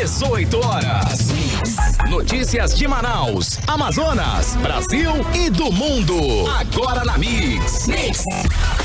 18 horas. Notícias de Manaus, Amazonas, Brasil e do mundo. Agora na Mix.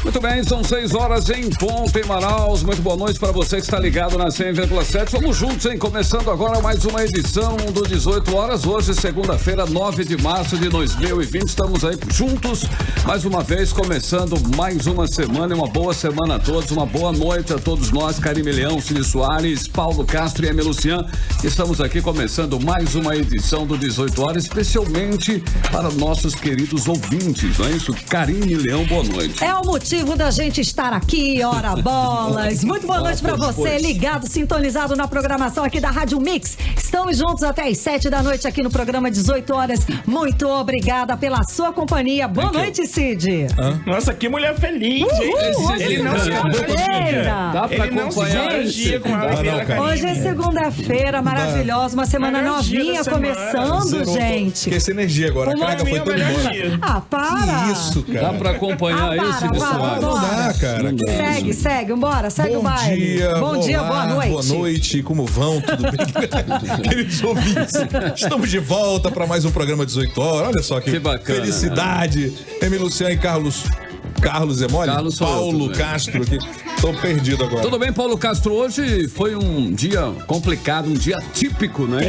Muito bem, são 6 horas em ponto em Manaus. Muito boa noite para você que está ligado na 100,7. Vamos juntos, hein? Começando agora mais uma edição do 18 horas. Hoje, segunda-feira, 9 de março de 2020. Estamos aí juntos, mais uma vez, começando mais uma semana. E uma boa semana a todos. Uma boa noite a todos nós. Karime Leão, Cílio Soares, Paulo Castro e Emi Lucian. Estamos aqui começando mais uma edição do 18 horas, especialmente para nossos queridos ouvintes, não é isso? Karime Leão, boa noite. É o motivo da gente estar aqui, ora bolas. Muito boa noite pra você, ligado, sintonizado na programação aqui da Rádio Mix. Estamos juntos até às 7 da noite aqui no programa 18 horas. Muito obrigada pela sua companhia. Boa noite, Cid. Nossa, que mulher feliz, gente. Ele não se Dá pra acompanhar Hoje é segunda-feira, maravilhosa, uma semana novinha começando, gente. Que essa energia agora, a carga foi toda embora. Ah, para! Que isso, cara. Dá pra acompanhar isso, pessoal? Não dá, cara. Segue, vambora, segue o baile. Bom dia, boa noite. Boa noite, como vão? Tudo bem? Queridos ouvintes, estamos de volta para mais um programa 18 horas. Olha só que bacana, felicidade. Emi Lucian e Carlos Emoli? Paulo Castro aqui. Tô perdido agora. Tudo bem, Paulo Castro? Hoje foi um dia complicado, um dia típico, né?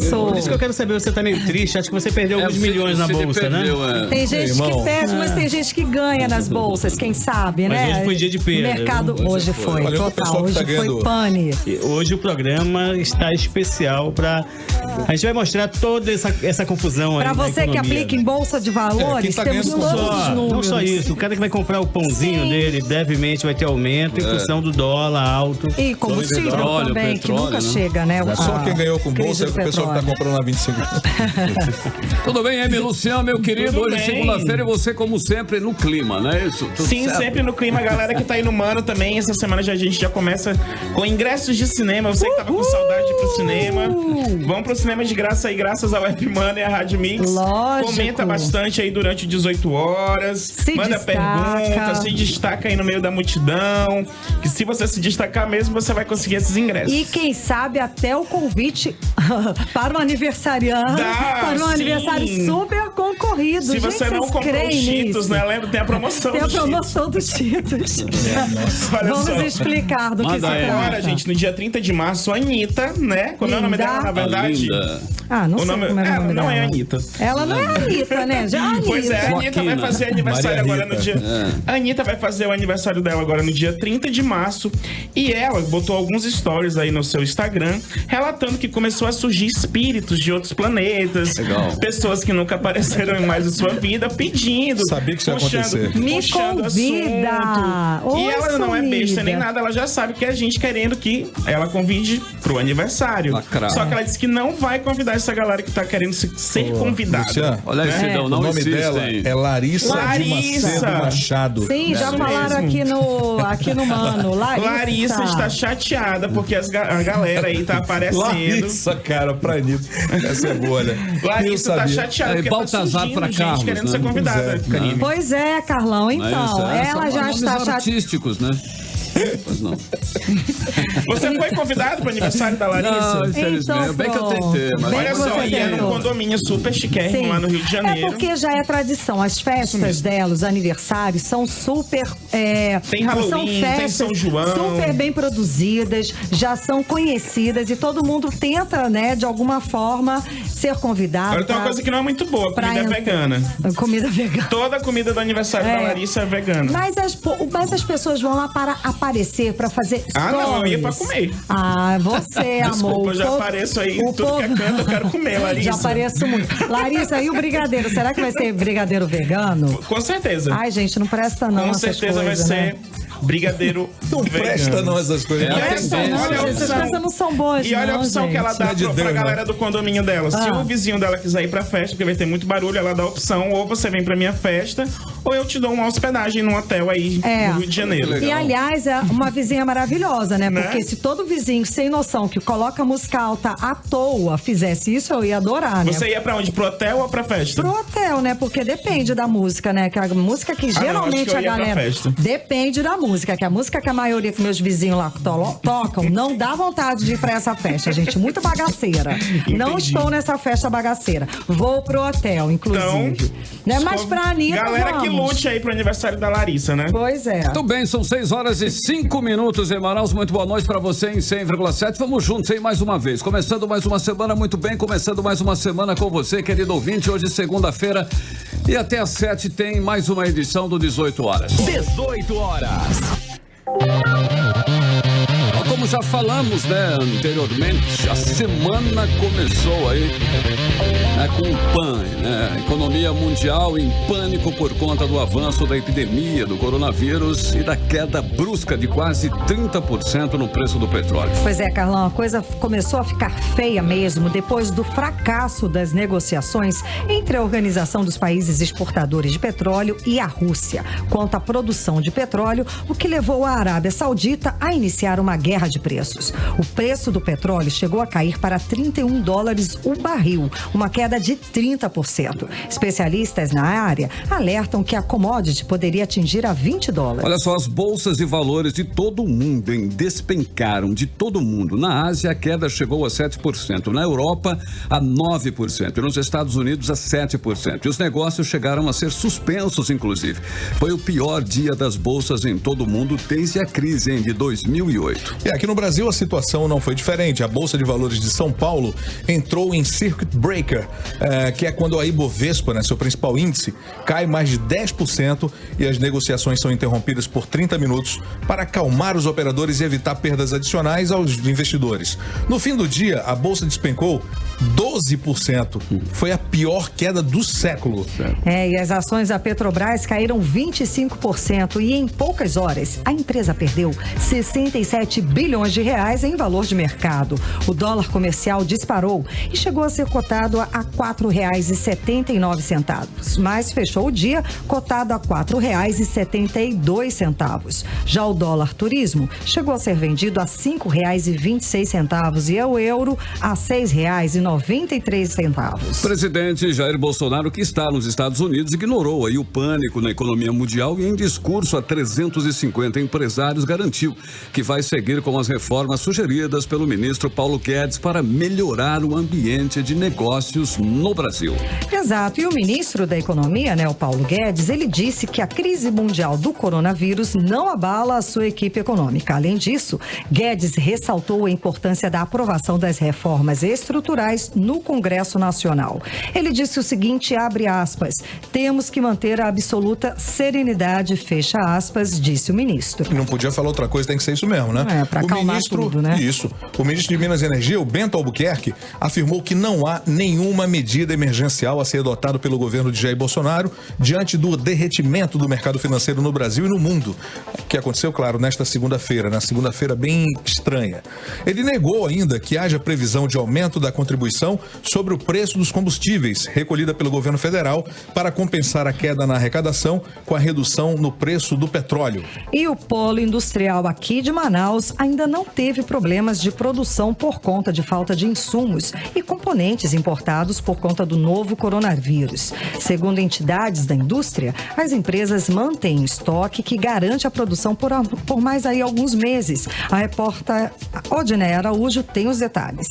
Por isso que eu quero saber, você tá meio triste, acho que você perdeu alguns milhões na bolsa, né? Tem gente que perde, mas tem gente que ganha nas bolsas, quem sabe, né? Mas hoje foi dia de perda. Mercado, hoje foi, olha, total, hoje foi pane. E hoje o programa está especial pra... A gente vai mostrar toda essa confusão aí. Pra você que aplica em bolsa de valores, temos todos os números. Não só isso, o cara que vai comprar o pãozinho dele, brevemente vai ter aumento em função do dólar alto. E combustível também, que nunca chega, né? Só quem ganhou com bolsa é o pessoal que tá comprando na 25. Tudo bem, Emi Lucian, meu querido? Hoje é segunda-feira e você, como sempre, no clima, não é isso? Sim, certo? Sempre no clima. A galera que tá aí no Mano também, essa semana a gente já começa com ingressos de cinema. Você que tava com saudade de ir pro cinema, vamos pro cinema de graça aí, graças ao Web Mano e à Rádio Mix. Lógico. Comenta bastante aí durante 18 horas. Manda pergunta, se destaca aí no meio da multidão. Que se você se destacar mesmo, você vai conseguir esses ingressos. E quem sabe até o convite para o aniversariante. Para um aniversário super concorrido. Se você não comprou os Cheetos, né? Lembra? Tem a promoção dos Cheetos. Tem a promoção dos Cheetos. Vamos explicar do que se trata. Agora, gente, no dia 30 de março, a Anitta, né? Como é o nome dela, na verdade? Não sei como é o nome dela. Não é a Anitta. Ela não é a Anitta, né? Já a Pois é, a Anitta vai fazer aniversário agora no dia... A Anitta vai fazer o aniversário dela agora no dia 30 de março. E ela botou alguns stories aí no seu Instagram, relatando que começou a surgir espíritos de outros planetas. Legal. Pessoas que nunca apareceram mais em sua vida, pedindo. Sabia que isso ia acontecer. Me convida. E ela não é besta nem nada, ela já sabe que é a gente querendo que ela convide pro aniversário. Só que ela disse que não vai convidar essa galera que tá querendo ser convidada. Luciano, olha esse o nome dela é Larissa de Macedo Machado. Sim, já falaram aqui no Mano. Larissa está chateada porque a galera aí tá aparecendo. Larissa, cara, pra Anitta. Essa é boa, né? Larissa tá chateada porque Baltazar pra gente Carlos, querendo ser convidada. Pois é, Carlão, então. Ela já está chateada. Artísticos, né? Pois não. Você foi convidado pro aniversário da Larissa? Não, infelizmente. Bem que eu tentei, mas... Olha só, e é um condomínio super chiquérrimo lá no Rio de Janeiro. É porque já é tradição. As festas dela, os aniversários, são super... tem Halloween, são festas tem São João. Super bem produzidas, já são conhecidas e todo mundo tenta, né, de alguma forma, ser convidado. Agora tem uma coisa que não é muito boa, comida vegana. Comida vegana. Toda a comida do aniversário da Larissa é vegana. Mas as pessoas vão lá para aparecer, para fazer stories. Não, eu ia pra comer. Você, amor. Desculpa, eu já apareço aí, tudo que é canto, eu quero comer, Larissa. Já apareço muito. Larissa, e o brigadeiro? Será que vai ser brigadeiro vegano? Com certeza. Ai, gente, não presta não. Com certeza vai ser brigadeiro não vegano. Presta não essas coisas. Essas coisas não são boas. E olha a opção gente. que ela dá pra galera do condomínio dela. Se o vizinho dela quiser ir pra festa, porque vai ter muito barulho, ela dá a opção, ou você vem pra minha festa, ou eu te dou uma hospedagem num hotel aí no Rio de Janeiro. E aliás, é uma vizinha maravilhosa, né? Porque se todo vizinho sem noção que coloca música alta à toa fizesse isso, eu ia adorar, né? Você ia pra onde? Pro hotel ou pra festa? Pro hotel, né? Porque depende da música, né? Que a música que geralmente a galera... Depende da música. música, que a música que a maioria que meus vizinhos lá tocam, não dá vontade de ir pra essa festa, gente. Muito bagaceira. Não estou nessa festa bagaceira. Vou pro hotel, inclusive. Então, né? Mas pra Anitta, galera vamos. que lute aí pro aniversário da Larissa, né? Pois é. Muito bem, são 6 horas e 5 minutos em Manaus. Muito boa noite pra você em 100,7. Vamos juntos aí mais uma vez. Começando mais uma semana, muito bem. Começando mais uma semana com você, querido ouvinte. Hoje, segunda-feira. E até às 7 tem mais uma edição do 18 Horas. 18 horas. Como já falamos, né, anteriormente, a semana começou aí, né, com o PAN, né, a economia mundial em pânico por conta do avanço da epidemia do coronavírus e da queda brusca de quase 30% no preço do petróleo. Pois é, Carlão, a coisa começou a ficar feia mesmo depois do fracasso das negociações entre a Organização dos Países Exportadores de Petróleo e a Rússia quanto à produção de petróleo, o que levou a Arábia Saudita a iniciar uma guerra de preços. O preço do petróleo chegou a cair para $31 o barril, uma queda de 30%. Especialistas na área alertam que a commodity poderia atingir a $20. Olha só, as bolsas de valores de todo o mundo despencaram, de todo o mundo. Na Ásia, a queda chegou a 7%, na Europa, a 9%, e nos Estados Unidos, a 7%. E os negócios chegaram a ser suspensos, inclusive. Foi o pior dia das bolsas em todo o mundo desde a crise de 2008. E aqui no Brasil a situação não foi diferente. A Bolsa de Valores de São Paulo entrou em circuit breaker, que é quando a Ibovespa, né, seu principal índice, cai mais de 10% e as negociações são interrompidas por 30 minutos para acalmar os operadores e evitar perdas adicionais aos investidores. No fim do dia, a Bolsa despencou 12%. Foi a pior queda do século. E as ações da Petrobras caíram 25% e em poucas horas a empresa perdeu 67 bilhões de reais em valor de mercado. O dólar comercial disparou e chegou a ser cotado a R$ 4,79, mas fechou o dia cotado a R$ 4,72. Já o dólar turismo chegou a ser vendido a R$ 5,26 e o euro a R$ 6,93. O presidente Jair Bolsonaro, que está nos Estados Unidos, ignorou aí o pânico na economia mundial e em discurso a 350 empresários garantiu que vai seguir com as reformas sugeridas pelo ministro Paulo Guedes para melhorar o ambiente de negócios no Brasil. Exato. E o ministro da Economia, né, o Paulo Guedes, ele disse que a crise mundial do coronavírus não abala a sua equipe econômica. Além disso, Guedes ressaltou a importância da aprovação das reformas estruturais no Congresso Nacional. Ele disse o seguinte, abre aspas, temos que manter a absoluta serenidade, fecha aspas, disse o ministro. Não podia falar outra coisa, tem que ser isso mesmo, né? Para acalmar tudo, né? Isso. O ministro de Minas e Energia, o Bento Albuquerque, afirmou que não há nenhuma medida emergencial a ser adotada pelo governo de Jair Bolsonaro diante do derretimento do mercado financeiro no Brasil e no mundo, que aconteceu, claro, nesta segunda-feira, na segunda-feira bem estranha. Ele negou ainda que haja previsão de aumento da contribuição sobre o preço dos combustíveis, recolhida pelo governo federal, para compensar a queda na arrecadação com a redução no preço do petróleo. E o polo industrial aqui de Manaus ainda não teve problemas de produção por conta de falta de insumos e componentes importados por conta do novo coronavírus. Segundo entidades da indústria, as empresas mantêm estoque que garante a produção por mais aí alguns meses. A repórter Odinei Araújo tem os detalhes.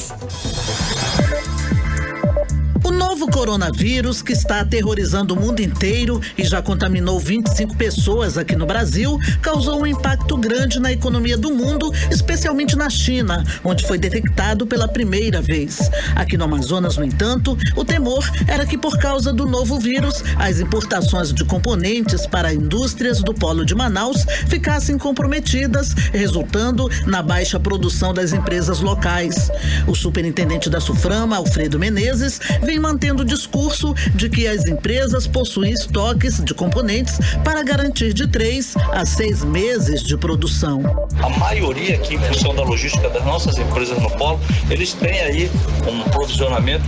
O novo coronavírus, que está aterrorizando o mundo inteiro e já contaminou 25 pessoas aqui no Brasil, causou um impacto grande na economia do mundo, especialmente na China, onde foi detectado pela primeira vez. Aqui no Amazonas, no entanto, o temor era que, por causa do novo vírus, as importações de componentes para indústrias do polo de Manaus ficassem comprometidas, resultando na baixa produção das empresas locais. O superintendente da Suframa, Alfredo Menezes, vem mantendo o discurso de que as empresas possuem estoques de componentes para garantir de 3 a 6 meses de produção. A maioria aqui, em função da logística das nossas empresas no polo, eles têm aí um provisionamento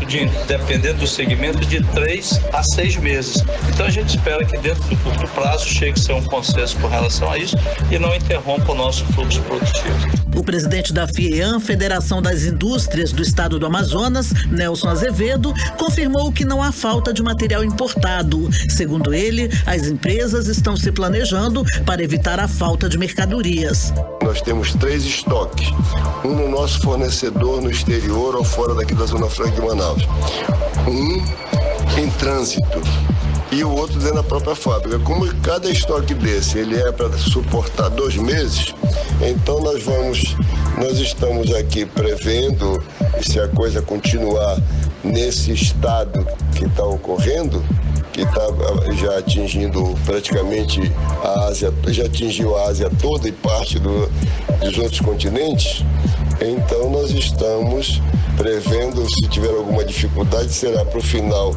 dependendo do segmento, de 3 a 6 meses. Então a gente espera que dentro do curto prazo chegue a ser um consenso com relação a isso e não interrompa o nosso fluxo produtivo. O presidente da FIEAM, Federação das Indústrias do Estado do Amazonas, Nelson Azevedo, confirmou que não há falta de material importado. Segundo ele, as empresas estão se planejando para evitar a falta de mercadorias. Nós temos 3 estoques, um no nosso fornecedor no exterior ou fora daqui da Zona Franca de Manaus, um em trânsito e o outro dentro da própria fábrica. Como cada estoque desse ele é para suportar 2 meses, então nós estamos aqui prevendo, se a coisa continuar nesse estado que está ocorrendo, que está já atingindo praticamente a Ásia, já atingiu a Ásia toda e parte dos outros continentes, então nós estamos prevendo, se tiver alguma dificuldade, será para o final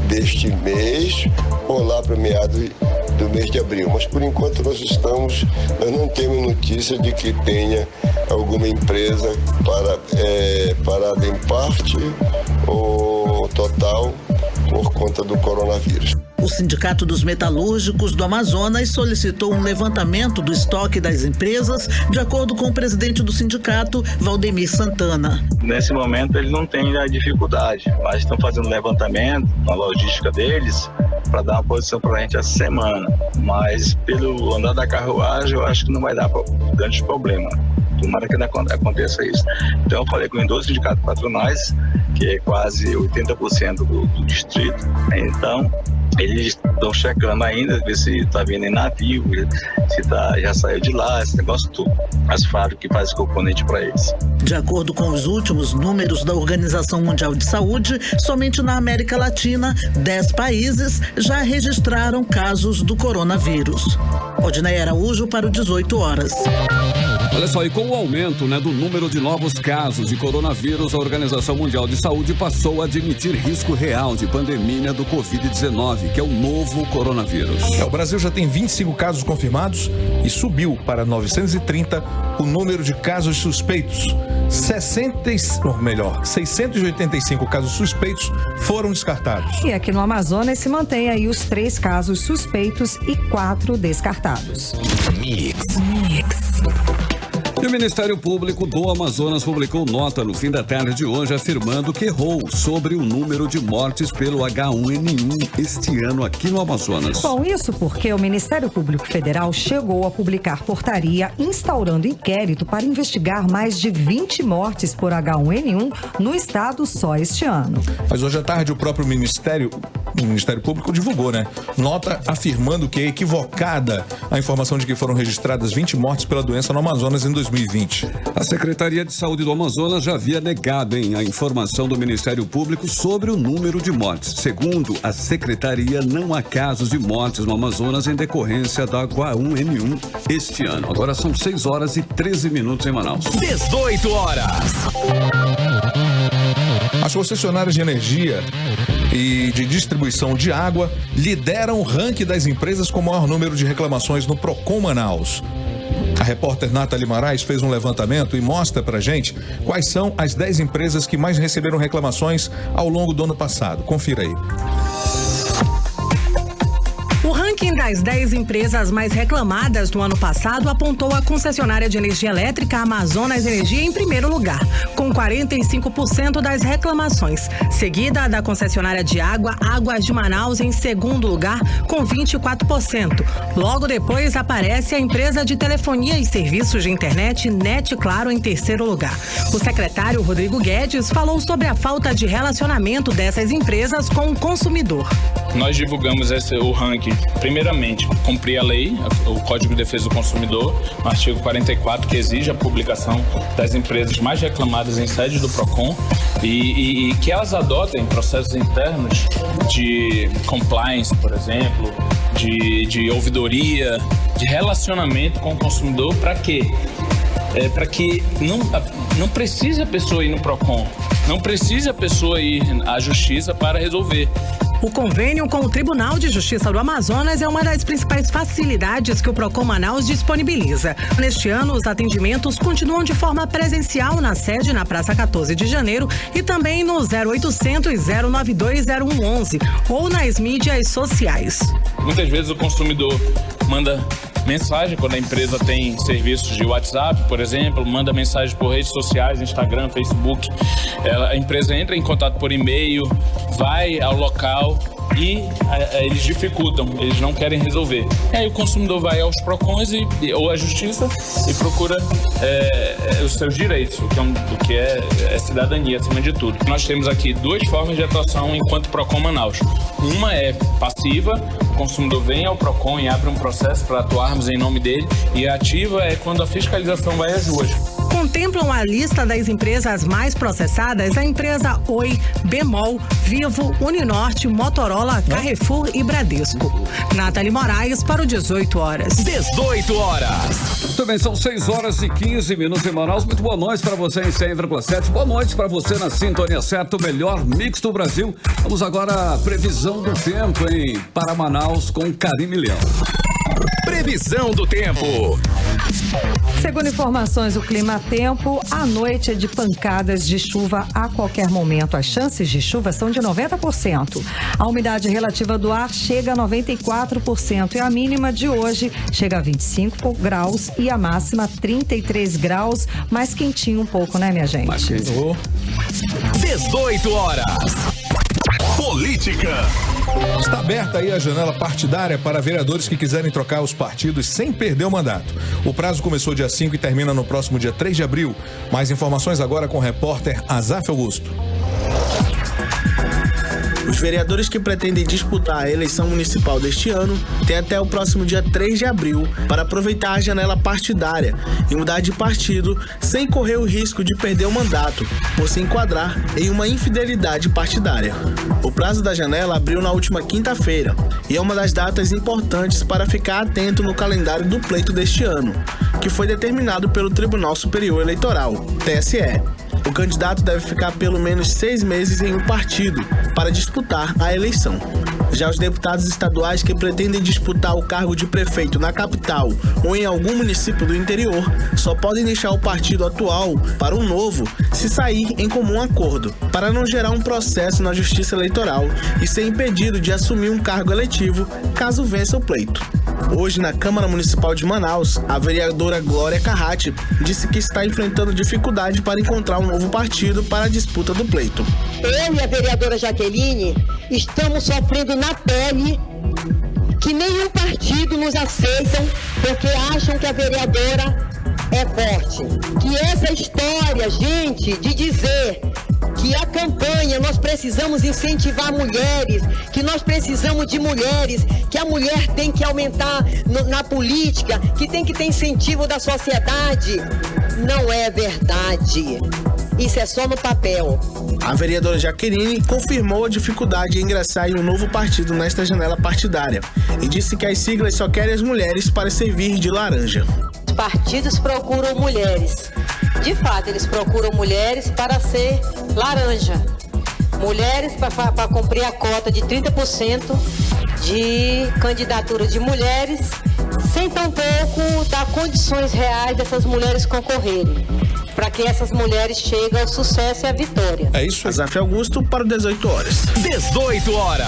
deste mês ou lá para meados do mês de abril. Mas por enquanto nós não temos notícia de que tenha alguma empresa parada em parte ou total por conta do coronavírus. O Sindicato dos Metalúrgicos do Amazonas solicitou um levantamento do estoque das empresas, de acordo com o presidente do sindicato, Valdemir Santana. Nesse momento ele não tem a dificuldade, mas estão fazendo um levantamento na logística deles para dar uma posição para a gente essa semana. Mas pelo andar da carruagem eu acho que não vai dar grande problema. Tomara que não aconteça isso. Então eu falei com os 12 sindicatos patronais, que é quase 80% do distrito. Então eles estão checando ainda, ver se está vindo em navio, se já saiu de lá, esse negócio tudo. As fábricas que fazem componente para eles. De acordo com os últimos números da Organização Mundial de Saúde, somente na América Latina, 10 países já registraram casos do coronavírus. Odinei Araújo para o 18 horas. Olha só, e com o aumento do número de novos casos de coronavírus, a Organização Mundial de Saúde passou a admitir risco real de pandemia do Covid-19, que é o novo coronavírus. O Brasil já tem 25 casos confirmados e subiu para 930 o número de casos suspeitos. 685 casos suspeitos foram descartados. E aqui no Amazonas se mantém aí os 3 casos suspeitos e 4 descartados. Mix. E o Ministério Público do Amazonas publicou nota no fim da tarde de hoje afirmando que errou sobre o número de mortes pelo H1N1 este ano aqui no Amazonas. Bom, isso porque o Ministério Público Federal chegou a publicar portaria instaurando inquérito para investigar mais de 20 mortes por H1N1 no estado só este ano. Mas hoje à tarde o próprio Ministério Público divulgou, nota afirmando que é equivocada a informação de que foram registradas 20 mortes pela doença no Amazonas em 2020. A Secretaria de Saúde do Amazonas já havia negado a informação do Ministério Público sobre o número de mortes. Segundo a Secretaria, não há casos de mortes no Amazonas em decorrência da H1N1 este ano. Agora são 6 horas e 13 minutos em Manaus. 18 horas. As concessionárias de energia e de distribuição de água lideram o ranking das empresas com o maior número de reclamações no Procon Manaus. A repórter Nathalie Moraes fez um levantamento e mostra pra gente quais são as 10 empresas que mais receberam reclamações ao longo do ano passado. Confira aí. O ranking das 10 empresas mais reclamadas do ano passado apontou a concessionária de energia elétrica Amazonas Energia em primeiro lugar, com 45% das reclamações, seguida da concessionária de água Águas de Manaus em segundo lugar, com 24%. Logo depois aparece a empresa de telefonia e serviços de internet Net Claro em terceiro lugar. O secretário Rodrigo Guedes falou sobre a falta de relacionamento dessas empresas com o consumidor. Nós divulgamos o ranking, primeiramente, cumprir a lei, o Código de Defesa do Consumidor, no artigo 44, que exige a publicação das empresas mais reclamadas em sede do PROCON e que elas adotem processos internos de compliance, por exemplo, de ouvidoria, de relacionamento com o consumidor, para quê? Para que não precise a pessoa ir no PROCON, não precise a pessoa ir à Justiça para resolver. O convênio com o Tribunal de Justiça do Amazonas é uma das principais facilidades que o Procon Manaus disponibiliza. Neste ano, os atendimentos continuam de forma presencial na sede na Praça 14 de Janeiro e também no 0800 092 0111 ou nas mídias sociais. Muitas vezes o consumidor manda mensagem, quando a empresa tem serviços de WhatsApp, por exemplo, manda mensagem por redes sociais, Instagram, Facebook. A empresa entra em contato por e-mail, vai ao local e eles dificultam, eles não querem resolver. E aí o consumidor vai aos PROCONs ou à justiça e procura os seus direitos, o que é cidadania acima de tudo. Nós temos aqui duas formas de atuação enquanto PROCON Manaus. Uma é passiva, o consumidor vem ao PROCON e abre um processo para atuarmos em nome dele, e a ativa é quando a fiscalização vai às ruas. Contemplam a lista das empresas mais processadas a empresa Oi, Bemol, Vivo, Uninorte, Motorola, Carrefour e Bradesco. Nathalie Moraes para o 18 horas. 18 horas. Também são 6 horas e 15 minutos em Manaus. Muito boa noite para você em 100,7. Boa noite para você na sintonia certa, o melhor mix do Brasil. Vamos agora à previsão do tempo para Manaus com Karine Leão. Previsão do tempo. Segundo informações do Climatempo, a noite é de pancadas de chuva a qualquer momento. As chances de chuva são de 90%. A umidade relativa do ar chega a 94% e a mínima de hoje chega a 25 graus e a máxima 33 graus. Mais quentinho um pouco, né, minha gente? Mais quentinho. 18 horas. Política. Está aberta aí a janela partidária para vereadores que quiserem trocar os partidos sem perder o mandato. O prazo começou dia 5 e termina no próximo dia 3 de abril. Mais informações agora com o repórter Azaf Augusto. Os vereadores que pretendem disputar a eleição municipal deste ano têm até o próximo dia 3 de abril para aproveitar a janela partidária e mudar de partido sem correr o risco de perder o mandato por se enquadrar em uma infidelidade partidária. O prazo da janela abriu na última quinta-feira e é uma das datas importantes para ficar atento no calendário do pleito deste ano, que foi determinado pelo Tribunal Superior Eleitoral, TSE. O candidato deve ficar pelo menos 6 meses em um partido para disputar a eleição. Já os deputados estaduais que pretendem disputar o cargo de prefeito na capital ou em algum município do interior só podem deixar o partido atual para um novo se sair em comum acordo, para não gerar um processo na Justiça Eleitoral e ser impedido de assumir um cargo eletivo caso vença o pleito. Hoje, na Câmara Municipal de Manaus, a vereadora Glória Carratti disse que está enfrentando dificuldade para encontrar um novo partido para a disputa do pleito. Eu e a vereadora Jaqueline estamos sofrendo na pele que nenhum partido nos aceitam porque acham que a vereadora é forte. Que essa história, gente, de dizer que a campanha nós precisamos incentivar mulheres, que nós precisamos de mulheres, que a mulher tem que aumentar na política, que tem que ter incentivo da sociedade, não é verdade. Isso é só no papel. A vereadora Jaqueline confirmou a dificuldade em ingressar em um novo partido nesta janela partidária e disse que as siglas só querem as mulheres para servir de laranja. Os partidos procuram mulheres. De fato, eles procuram mulheres para ser laranja. Mulheres para cumprir a cota de 30% de candidatura de mulheres, sem tampouco dar condições reais dessas mulheres concorrerem, para que essas mulheres cheguem ao sucesso e à vitória. É isso aí. Azaf Augusto para o 18 horas. 18 horas.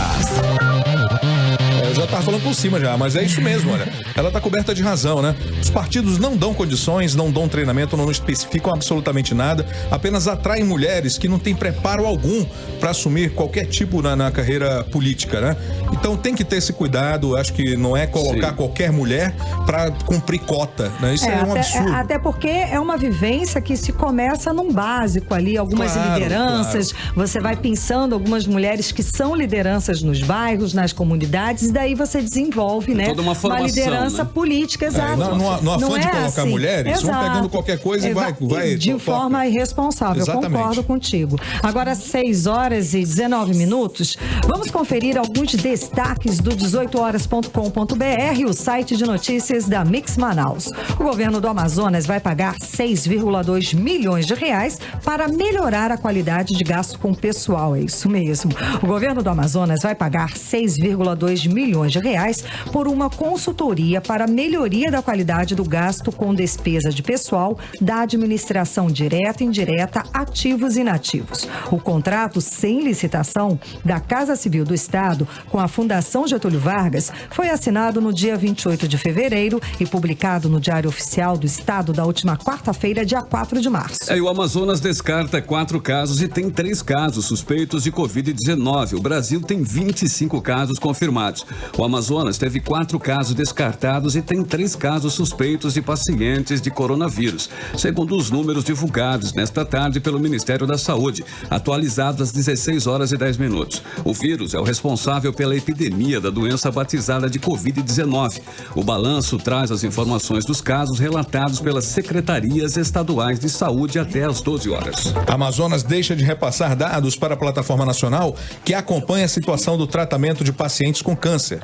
Eu já tava falando por cima já, mas é isso mesmo, olha. Ela tá coberta de razão, né? Os partidos não dão condições, não dão treinamento, não especificam absolutamente nada, apenas atraem mulheres que não têm preparo algum para assumir qualquer tipo na carreira política, né? Então tem que ter esse cuidado, acho que não é colocar qualquer mulher para cumprir cota, né? Isso é um absurdo. Até porque é uma vivência que se começa num básico ali, algumas lideranças, você vai pensando algumas mulheres que são lideranças nos bairros, nas comunidades, e daí você desenvolve, né? Toda uma formação, liderança política, exato. No afã de colocar assim, mulheres, vão pegando qualquer coisa e vai de forma irresponsável, Exatamente. Concordo contigo. Agora, 6 horas e 19 minutos, vamos conferir alguns destaques do 18horas.com.br, o site de notícias da Mix Manaus. O governo do Amazonas vai pagar 6,2 milhões de reais para melhorar a qualidade de gasto com o pessoal, é isso mesmo. O governo do Amazonas vai pagar 6,2 milhões milhões de reais por uma consultoria para melhoria da qualidade do gasto com despesa de pessoal da administração direta e indireta, ativos e inativos. O contrato sem licitação da Casa Civil do Estado com a Fundação Getúlio Vargas foi assinado no dia 28 de fevereiro e publicado no Diário Oficial do Estado da última quarta-feira, dia 4 de março. O Amazonas descarta 4 casos e tem 3 casos suspeitos de Covid-19. O Brasil tem 25 casos confirmados. O Amazonas teve 4 casos descartados e tem 3 casos suspeitos de pacientes de coronavírus, segundo os números divulgados nesta tarde pelo Ministério da Saúde, atualizados às 16 horas e 10 minutos. O vírus é o responsável pela epidemia da doença batizada de Covid-19. O balanço traz as informações dos casos relatados pelas secretarias estaduais de saúde até às 12 horas. Amazonas deixa de repassar dados para a plataforma nacional que acompanha a situação do tratamento de pacientes com câncer.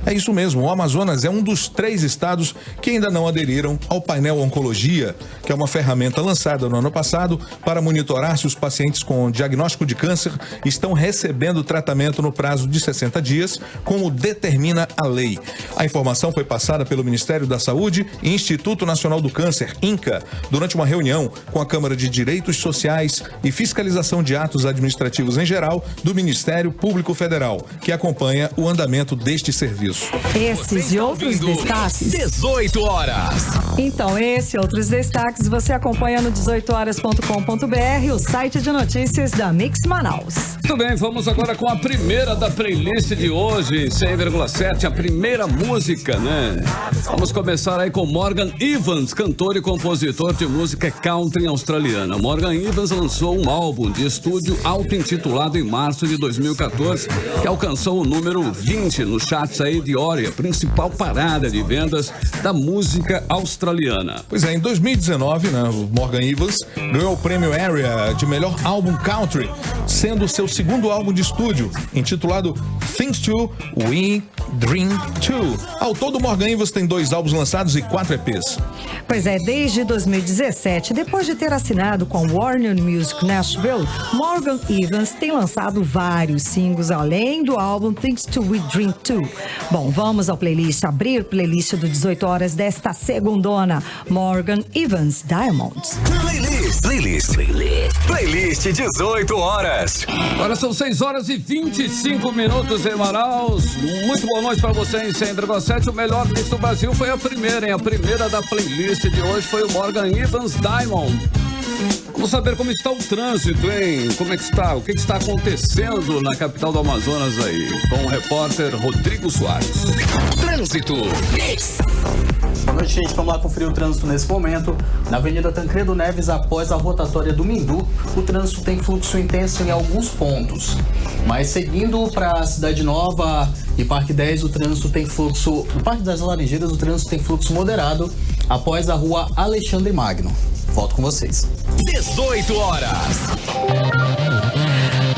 É isso mesmo, o Amazonas é um dos 3 estados que ainda não aderiram ao painel Oncologia, que é uma ferramenta lançada no ano passado para monitorar se os pacientes com diagnóstico de câncer estão recebendo tratamento no prazo de 60 dias, como determina a lei. A informação foi passada pelo Ministério da Saúde e Instituto Nacional do Câncer, INCA, durante uma reunião com a Câmara de Direitos Sociais e Fiscalização de Atos Administrativos em Geral do Ministério Público Federal, que acompanha o andamento deste serviço. Esses e outros destaques. 18 horas. Então, esse e outros destaques você acompanha no 18horas.com.br, o site de notícias da Mix Manaus. Muito bem, vamos agora com a primeira da playlist de hoje, 100,7, a primeira música, né? Vamos começar aí com Morgan Evans, cantor e compositor de música country australiana. Morgan Evans lançou um álbum de estúdio auto-intitulado em março de 2014, que alcançou o número 20 nos charts aí de Oricon, principal parada de vendas da música australiana. Pois é, em 2019, né, o Morgan Evans ganhou o prêmio ARIA de melhor álbum country, sendo seu segundo álbum de estúdio, intitulado Things to We Dream To. Ao todo, Morgan Evans tem 2 álbuns lançados e 4 EPs. Pois é, desde 2017, depois de ter assinado com Warner Music Nashville, Morgan Evans tem lançado vários singles, além do álbum Things to We Dream To. Bom, vamos ao playlist, abrir playlist do 18 horas desta segundona. Morgan Evans, Diamonds. Playlist 18 horas. Agora são 6 horas e 25 minutos em Manaus. Muito boa noite para você em 100,7. O melhor mix do Brasil foi a primeira, hein? A primeira da playlist de hoje foi o Morgan Evans, Diamond. Vamos saber como está o trânsito, hein? Como é que está? O que está acontecendo na capital do Amazonas aí? Com o repórter Rodrigo Soares. Trânsito. Boa noite, gente. Vamos lá conferir o trânsito nesse momento. Na Avenida Tancredo Neves, após a rotatória do Mindu, o trânsito tem fluxo intenso em alguns pontos. Mas seguindo para a Cidade Nova e Parque 10, o trânsito tem fluxo... No Parque das Laranjeiras, o trânsito tem fluxo moderado após a Rua Alexandre Magno. Volto com vocês. 18 horas.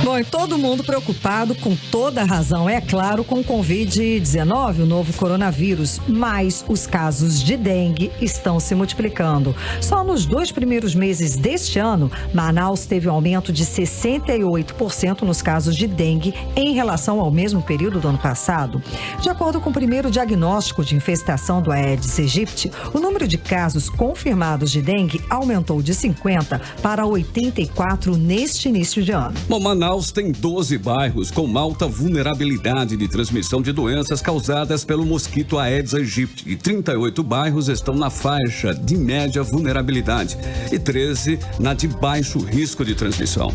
Bom, e todo mundo preocupado, com toda razão, é claro, com o Covid-19, o novo coronavírus, mas os casos de dengue estão se multiplicando. Só nos 2 primeiros meses deste ano, Manaus teve um aumento de 68% nos casos de dengue em relação ao mesmo período do ano passado. De acordo com o primeiro diagnóstico de infestação do Aedes aegypti, o número de casos confirmados de dengue aumentou de 50 para 84 neste início de ano. Bom, Manaus tem 12 bairros com alta vulnerabilidade de transmissão de doenças causadas pelo mosquito Aedes aegypti e 38 bairros estão na faixa de média vulnerabilidade e 13 na de baixo risco de transmissão.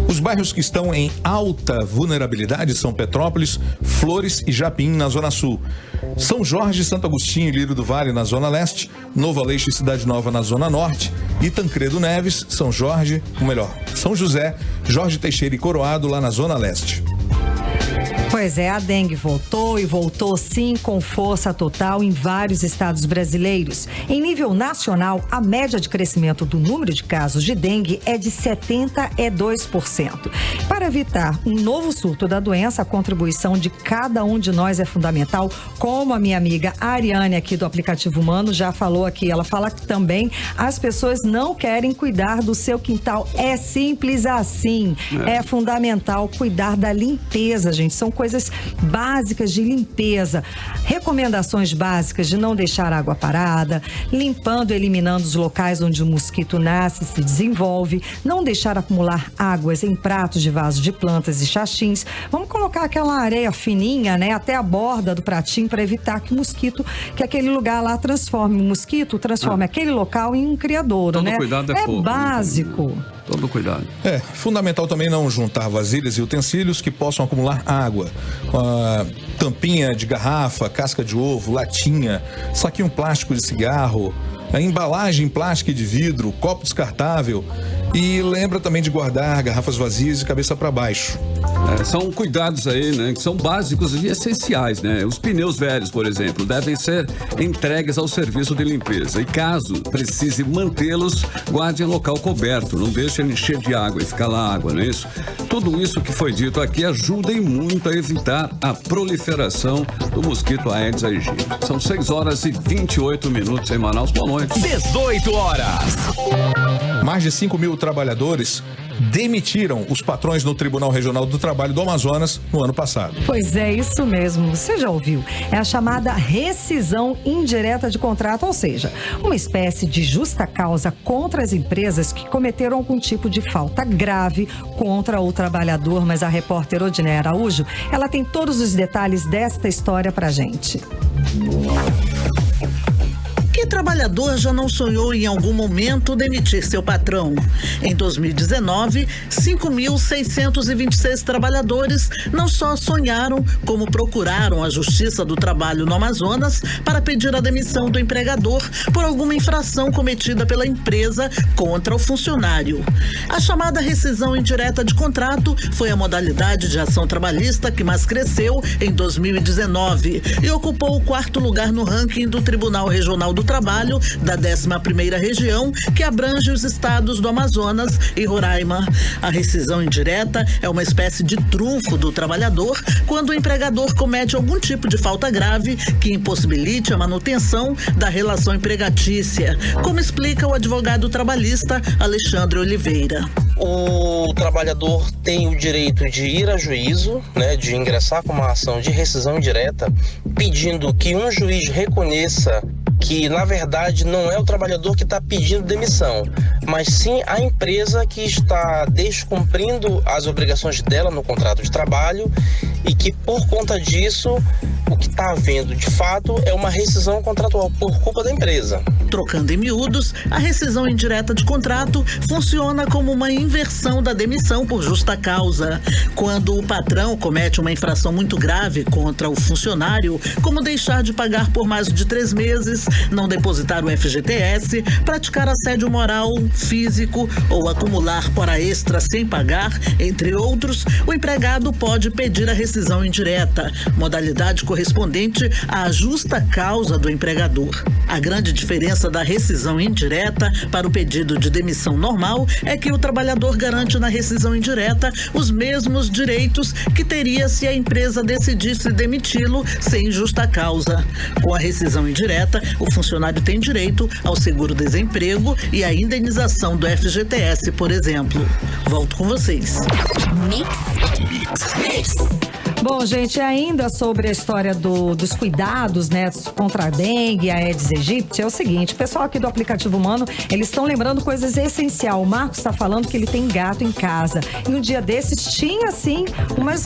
Os bairros que estão em alta vulnerabilidade são Petrópolis, Flores e Japim, na Zona Sul. São Jorge, Santo Agostinho e Lírio do Vale, na Zona Leste, Novo Aleixo e Cidade Nova, na Zona Norte, e Tancredo Neves, São José, Jorge Teixeira e Coroado, lá na Zona Leste. Pois é, a dengue voltou e voltou sim com força total em vários estados brasileiros. Em nível nacional, a média de crescimento do número de casos de dengue é de 72%. Para evitar um novo surto da doença, a contribuição de cada um de nós é fundamental, como a minha amiga Ariane aqui do Aplicativo Humano já falou aqui. Ela fala que também as pessoas não querem cuidar do seu quintal. É simples assim. É fundamental cuidar da limpeza, gente. São coisas coisas básicas de limpeza. Recomendações básicas de não deixar água parada, limpando e eliminando os locais onde o mosquito nasce e se desenvolve, não deixar acumular águas em pratos de vasos de plantas e chachins. Vamos colocar aquela areia fininha, né, até a borda do pratinho para evitar que o mosquito, que aquele lugar lá transforme o mosquito, transforme aquele local em um criadouro, todo né? Cuidado é pouco, básico. Né? Todo cuidado. É fundamental também não juntar vasilhas e utensílios que possam acumular água. Tampinha de garrafa, casca de ovo, latinha, saquinho plástico de cigarro, a embalagem plástica e de vidro, copo descartável. E lembra também de guardar garrafas vazias de cabeça para baixo. São cuidados aí, né, que são básicos e essenciais, né? Os pneus velhos, por exemplo, devem ser entregues ao serviço de limpeza. E caso precise mantê-los, guarde em local coberto. Não deixe ele encher de água e ficar lá água, não é isso? Tudo isso que foi dito aqui ajuda muito a evitar a proliferação do mosquito Aedes aegypti. São 6h28 em Manaus. Boa noite. 18 horas. Mais de 5 mil trabalhadores demitiram os patrões no Tribunal Regional do Trabalho do Amazonas no ano passado. Pois é, isso mesmo. Você já ouviu? É a chamada rescisão indireta de contrato, ou seja, uma espécie de justa causa contra as empresas que cometeram algum tipo de falta grave contra o trabalhador. Mas a repórter Odiné Araújo, ela tem todos os detalhes desta história pra gente. Que trabalhador já não sonhou em algum momento demitir seu patrão? Em 2019, 5.626 trabalhadores não só sonharam, como procuraram a Justiça do Trabalho no Amazonas para pedir a demissão do empregador por alguma infração cometida pela empresa contra o funcionário. A chamada rescisão indireta de contrato foi a modalidade de ação trabalhista que mais cresceu em 2019 e ocupou o 4º lugar no ranking do Tribunal Regional do Trabalho da 11ª região, que abrange os estados do Amazonas e Roraima. A rescisão indireta é uma espécie de trunfo do trabalhador quando o empregador comete algum tipo de falta grave que impossibilite a manutenção da relação empregatícia, como explica o advogado trabalhista Alexandre Oliveira. O trabalhador tem o direito de ir a juízo, né, de ingressar com uma ação de rescisão indireta, pedindo que um juiz reconheça que, na verdade, não é o trabalhador que está pedindo demissão, mas sim a empresa que está descumprindo as obrigações dela no contrato de trabalho e que, por conta disso, o que está havendo, de fato, é uma rescisão contratual por culpa da empresa. Trocando em miúdos, a rescisão indireta de contrato funciona como uma inversão da demissão por justa causa. Quando o patrão comete uma infração muito grave contra o funcionário, como deixar de pagar por mais de 3 meses, não depositar o FGTS, praticar assédio moral, físico ou acumular hora extra sem pagar, entre outros, o empregado pode pedir a rescisão indireta, modalidade correspondente à justa causa do empregador. A grande diferença da rescisão indireta para o pedido de demissão normal é que o trabalhador garante na rescisão indireta os mesmos direitos que teria se a empresa decidisse demiti-lo sem justa causa. Com a rescisão indireta, o funcionário tem direito ao seguro-desemprego e à indenização do FGTS, por exemplo. Volto com vocês. Mix. Bom, gente, ainda sobre a história dos cuidados, né, contra a dengue e a Aedes aegypti, é o seguinte, o pessoal aqui do aplicativo Humano, eles estão lembrando coisas essenciais. O Marcos está falando que ele tem gato em casa. E um dia desses tinha, assim,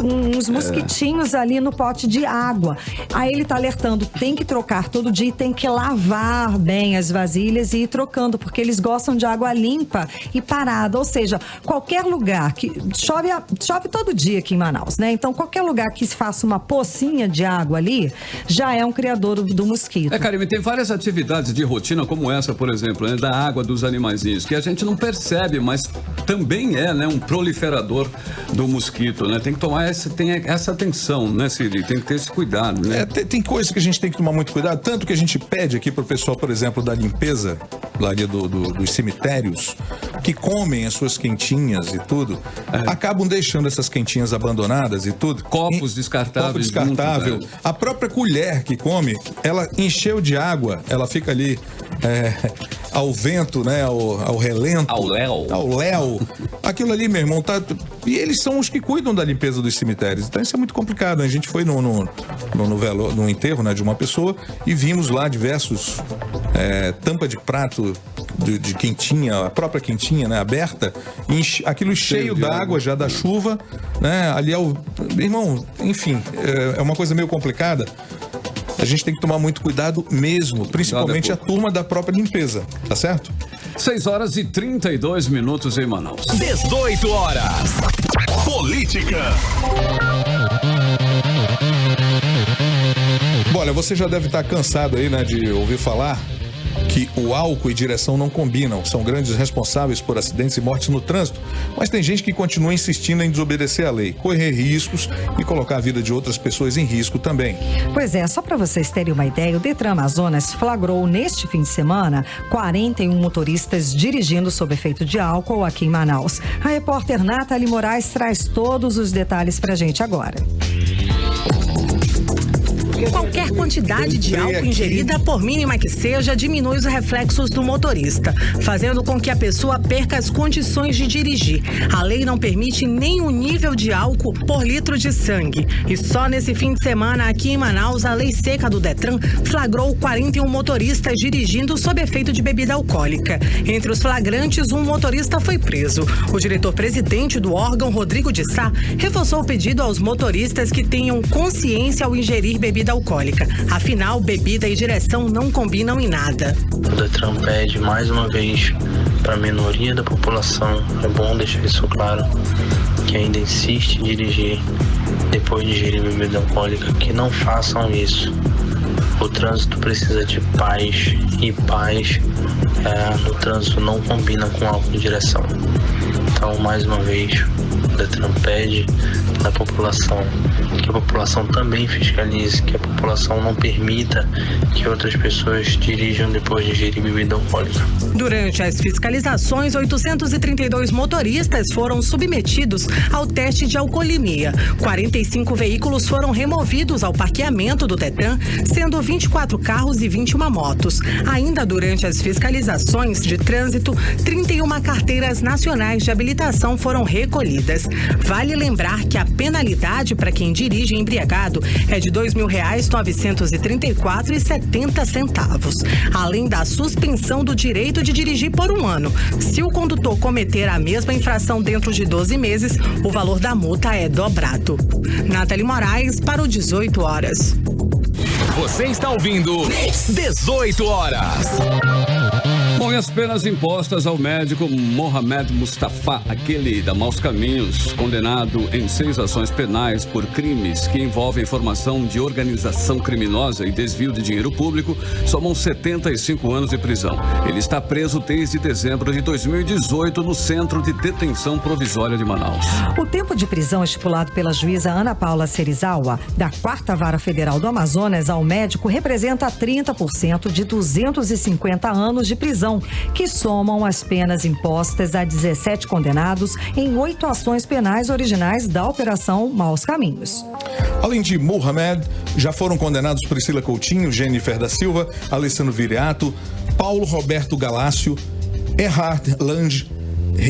uns mosquitinhos ali no pote de água. Aí ele está alertando, tem que trocar todo dia e tem que lavar bem as vasilhas e ir trocando, porque eles gostam de água limpa e parada. Ou seja, qualquer lugar que chove todo dia aqui em Manaus, né? Então, qualquer lugar que se faça uma pocinha de água ali, já é um criador do mosquito. Karime, tem várias atividades de rotina, como essa, por exemplo, né, da água dos animaizinhos, que a gente não percebe, mas também é, né, um proliferador do mosquito, né? Tem que tomar essa atenção, né, Ciri? Tem que ter esse cuidado, né? Tem coisas que a gente tem que tomar muito cuidado, tanto que a gente pede aqui pro pessoal, por exemplo, da limpeza, lá dos cemitérios, que comem as suas quentinhas e tudo, acabam deixando essas quentinhas abandonadas e tudo. Copos descartáveis. Copo descartável. Junto, a própria colher que come, ela encheu de água, ela fica ali ao vento, né? Ao relento. Ao léu. Aquilo ali, meu irmão, tá... E eles são os que cuidam da limpeza dos cemitérios. Então isso é muito complicado. A gente foi no enterro, né, de uma pessoa e vimos lá diversos tampa de prato de quentinha, a própria quentinha, né, aberta, aquilo cheio d'água já da chuva, né? Ali é o... Irmão, enfim, é uma coisa meio complicada. A gente tem que tomar muito cuidado mesmo, principalmente a turma da própria limpeza, tá certo? 6h32 em Manaus. 18 horas. Política. Bom, olha, você já deve estar cansado aí, né, de ouvir falar que o álcool e direção não combinam, são grandes responsáveis por acidentes e mortes no trânsito, mas tem gente que continua insistindo em desobedecer à lei, correr riscos e colocar a vida de outras pessoas em risco também. Pois é, só para vocês terem uma ideia, o Detran Amazonas flagrou neste fim de semana 41 motoristas dirigindo sob efeito de álcool aqui em Manaus. A repórter Nathalie Moraes traz todos os detalhes pra gente agora. Qualquer quantidade de álcool ingerida, por mínima que seja, diminui os reflexos do motorista, fazendo com que a pessoa perca as condições de dirigir. A lei não permite nem o nível de álcool por litro de sangue. E só nesse fim de semana, aqui em Manaus, a lei seca do Detran flagrou 41 motoristas dirigindo sob efeito de bebida alcoólica. Entre os flagrantes, um motorista foi preso. O diretor-presidente do órgão, Rodrigo de Sá, reforçou o pedido aos motoristas que tenham consciência ao ingerir bebida alcoólica. Afinal, bebida e direção não combinam em nada. O Detran pede mais uma vez para a minoria da população, é bom deixar isso claro, que ainda insiste em dirigir depois de ingerir bebida alcoólica, que não façam isso. O trânsito precisa de paz e paz no trânsito não combina com álcool de direção. Então, mais uma vez, o Detran pede da população que a população também fiscalize, que a população não permita que outras pessoas dirijam depois de ingerir bebida alcoólica. Durante as fiscalizações, 832 motoristas foram submetidos ao teste de alcoolemia. 45 veículos foram removidos ao parqueamento do Detran, sendo 24 carros e 21 motos. Ainda durante as fiscalizações de trânsito, 31 carteiras nacionais de habilitação foram recolhidas. Vale lembrar que a penalidade para quem dirige embriagado é de R$ 2.934,70, além da suspensão do direito de dirigir por 1 ano. Se o condutor cometer a mesma infração dentro de 12 meses, o valor da multa é dobrado. Nathalie Moraes para o 18 horas. Você está ouvindo 18 horas. Bom, e as penas impostas ao médico Mohamed Mustafa, aquele da Maus Caminhos, condenado em 6 ações penais por crimes que envolvem formação de organização criminosa e desvio de dinheiro público, somam 75 anos de prisão. Ele está preso desde dezembro de 2018 no Centro de Detenção Provisória de Manaus. O tempo de prisão estipulado pela juíza Ana Paula Serizawa, da 4ª Vara Federal do Amazonas, ao médico representa 30% de 250 anos de prisão, que somam as penas impostas a 17 condenados em 8 ações penais originais da Operação Maus Caminhos. Além de Mohamed, já foram condenados Priscila Coutinho, Jennifer da Silva, Alessandro Viriato, Paulo Roberto Galácio, Erhard Lange,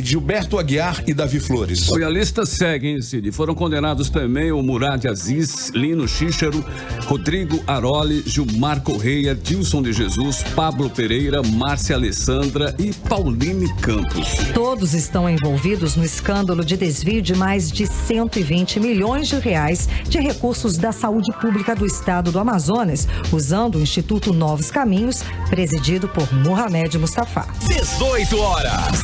Gilberto Aguiar e Davi Flores. E a lista segue, hein, Cid? Foram condenados também o Murad Aziz, Lino Xíxero, Rodrigo Aroli, Gilmar Correia, Dilson de Jesus, Pablo Pereira, Márcia Alessandra e Pauline Campos. Todos estão envolvidos no escândalo de desvio de mais de 120 milhões de reais de recursos da saúde pública do estado do Amazonas, usando o Instituto Novos Caminhos, presidido por Mohamed Mustafa. 18 horas.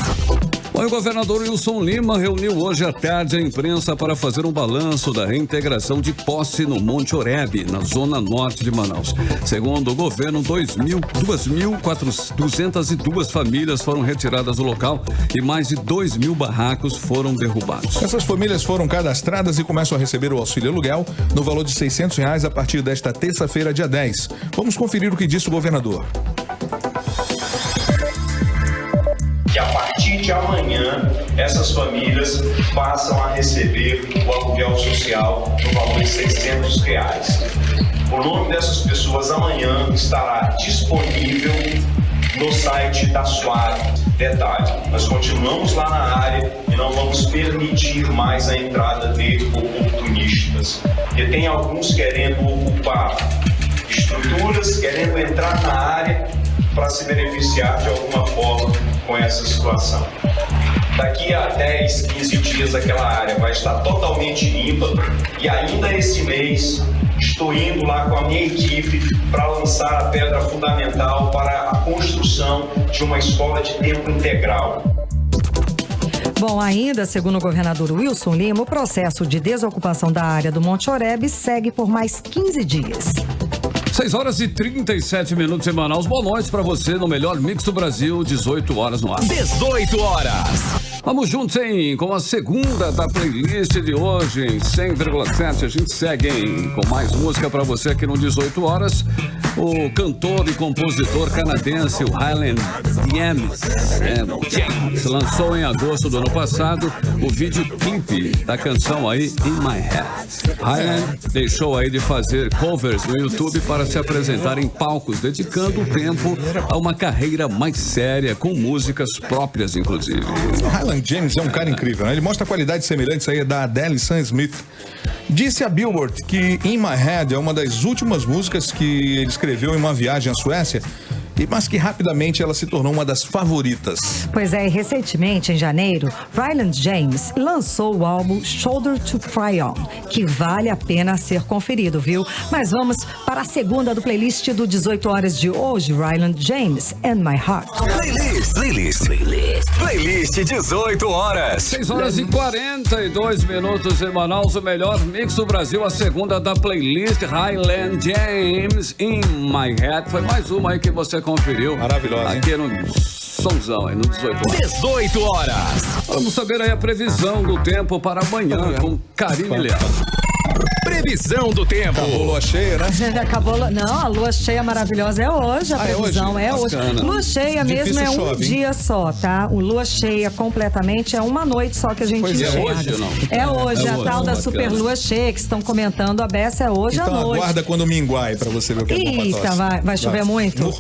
Bom, o governador Wilson Lima reuniu hoje à tarde a imprensa para fazer um balanço da reintegração de posse no Monte Oreb, na zona norte de Manaus. Segundo o governo, 2.402 famílias foram retiradas do local e mais de 2.000 barracos foram derrubados. Essas famílias foram cadastradas e começam a receber o auxílio aluguel no valor de R$ 600 a partir desta terça-feira, dia 10. Vamos conferir o que disse o governador. Que a partir de amanhã, essas famílias passam a receber o aluguel social no valor de R$ 600. O nome dessas pessoas amanhã estará disponível no site da SUARE. Detalhe, nós continuamos lá na área e não vamos permitir mais a entrada de oportunistas. Porque tem alguns querendo ocupar estruturas, querendo entrar na área para se beneficiar de alguma forma com essa situação. Daqui a 10, 15 dias aquela área vai estar totalmente limpa e ainda esse mês estou indo lá com a minha equipe para lançar a pedra fundamental para a construção de uma escola de tempo integral. Bom, ainda, segundo o governador Wilson Lima, o processo de desocupação da área do Monte Oreb segue por mais 15 dias. 6h37 em Manaus. Boa noite pra você no melhor mix do Brasil, 18 horas no ar. 18 horas. Vamos juntos, hein? Com a segunda da playlist de hoje, em 100,7. A gente segue, hein? Com mais música pra você aqui no 18 horas. O cantor e compositor canadense, o Highland James, lançou em agosto do ano passado o videoclipe da canção aí, In My Head. Highland deixou aí de fazer covers no YouTube para se apresentar em palcos, dedicando o tempo a uma carreira mais séria, com músicas próprias, inclusive. Highland James é um cara incrível, né? Ele mostra qualidades semelhantes aí da Adele e Sam Smith. Disse a Billboard que In My Head é uma das últimas músicas que ele escreveu em uma viagem à Suécia, mas que rapidamente ela se tornou uma das favoritas. Pois é, e recentemente, em janeiro, Highland James lançou o álbum Shoulder to Cry On, que vale a pena ser conferido, viu? Mas vamos para a segunda do playlist do 18 horas de hoje, Highland James and My Heart. Playlist 18 horas. 6h42 em Manaus, o melhor mix do Brasil, a segunda da playlist, Highland James in My Head. Foi mais uma aí que você conferiu. Maravilhosa, aqui no Somzão, aí no 18 horas. 18 horas. Vamos saber aí a previsão do tempo para amanhã com Karine Leal. Previsão do tempo. Acabou a lua cheia, né? Não, a lua cheia maravilhosa é hoje, a previsão é hoje. Lua cheia mesmo é um dia só, tá? O lua cheia completamente é uma noite só que a gente enxerga. É hoje ou não? É hoje, a tal da super lua cheia que estão comentando, a beça é hoje à noite. Então aguarda quando minguar aí pra você ver o que é bom pra tosse. Vai chover muito?